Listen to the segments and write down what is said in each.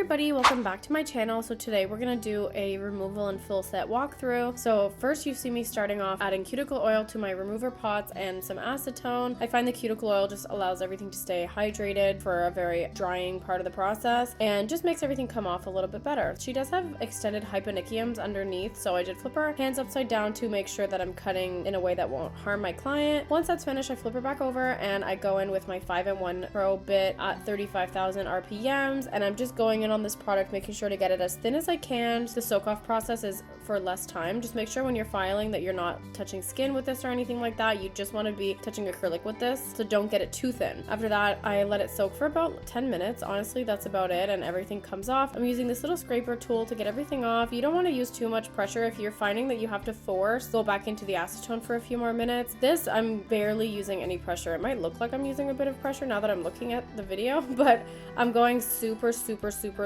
everybody, welcome back to my channel. So today we're gonna do a removal and full set walkthrough. So first you see me starting off adding cuticle oil to my remover pots and some acetone. I find the cuticle oil just allows everything to stay hydrated for a very drying part of the process and just makes everything come off a little bit better. She does have extended hyponychiums underneath, so I did flip her hands upside down to make sure that I'm cutting in a way that won't harm my client. Once that's finished, I flip her back over and I go in with my 5-in-1 Pro bit at 35,000 RPMs, and I'm just going in on this product, making sure to get it as thin as I can. The soak off process is for less time. Just make sure when you're filing that you're not touching skin with this or anything like that. You just want to be touching acrylic with this, so don't get it too thin. After that, I let it soak for about 10 minutes. Honestly, that's about it, and everything comes off. I'm using this little scraper tool to get everything off. You don't want to use too much pressure. If you're finding that you have to force, go back into the acetone for a few more minutes. This, I'm barely using any pressure. It might look like I'm using a bit of pressure now that I'm looking at the video, but I'm going super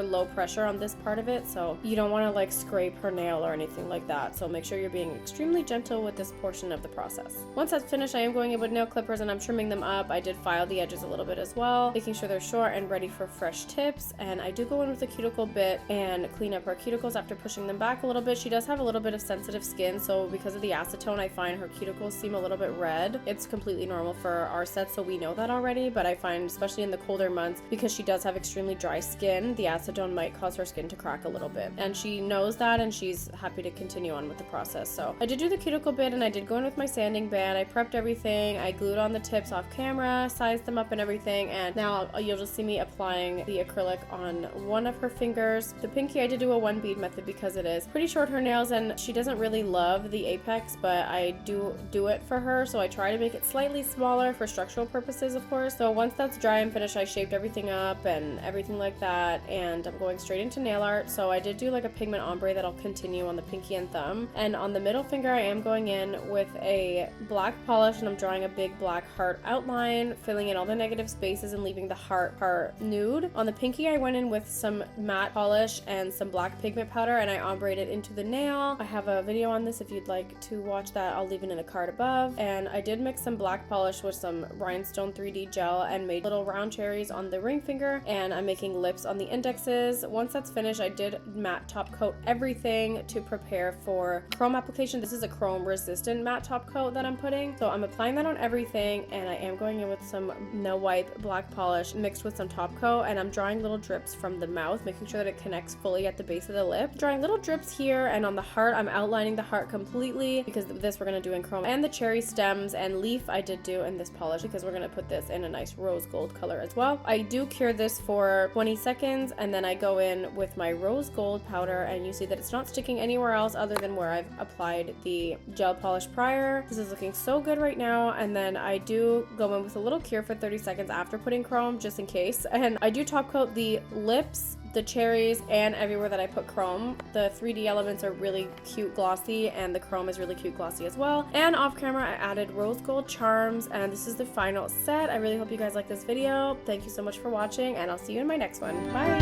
low pressure on this part of it, so you don't want to like scrape her nail or anything like that. So make sure you're being extremely gentle with this portion of the process. Once that's finished, I am going in with nail clippers and I'm trimming them up. I did file the edges a little bit as well, making sure they're short and ready for fresh tips. And I do go in with a cuticle bit and clean up her cuticles after pushing them back a little bit. She does have a little bit of sensitive skin, so because of the acetone, I find her cuticles seem a little bit red. It's completely normal for our set, so we know that already, but I find especially in the colder months, because she does have extremely dry skin, the acetone might cause her skin to crack a little bit, and she knows that and she's happy to continue on with the process. So I did do the cuticle bit and I did go in with my sanding band. I prepped everything, I glued on the tips off camera, sized them up and everything, and now you'll just see me applying the acrylic on one of her fingers. The pinky, I did do a 1 bead method because it is pretty short, her nails, and she doesn't really love the apex, but I do it for her, so I try to make it slightly smaller for structural purposes, of course. So once that's dry and finished, I shaped everything up and everything like that, and I'm going straight into nail art. So I did do like a pigment ombre that I'll continue on the pinky and thumb, and on the middle finger I am going in with a black polish and I'm drawing a big black heart outline, filling in all the negative spaces and leaving the heart part nude. On the pinky I went in with some matte polish and some black pigment powder and I ombreed it into the nail. I have a video on this if you'd like to watch that. I'll leave it in a card above. And I did mix some black polish with some rhinestone 3D gel and made little round cherries on the ring finger, and I'm making lips on the indexes. Once that's finished, I did matte top coat everything to prepare for chrome application. This is a chrome resistant matte top coat that I'm putting, so I'm applying that on everything, and I am going in with some no wipe black polish mixed with some top coat, and I'm drawing little drips from the mouth, making sure that it connects fully at the base of the lip. Drawing little drips here, and on the heart I'm outlining the heart completely because this we're going to do in chrome, and the cherry stems and leaf I did do in this polish because we're going to put this in a nice rose gold color as well. I do cure this for 20 seconds and then I go in with my rose gold powder, and you see that it's not sticking anywhere else other than where I've applied the gel polish prior. This is looking so good right now, and then I do go in with a little cure for 30 seconds after putting chrome just in case, and I do top coat the lips, the cherries, and everywhere that I put chrome. The 3D elements are really cute glossy and the chrome is really cute glossy as well. And off camera I added rose gold charms, and this is the final set. I really hope you guys like this video. Thank you so much for watching, and I'll see you in my next one. Bye!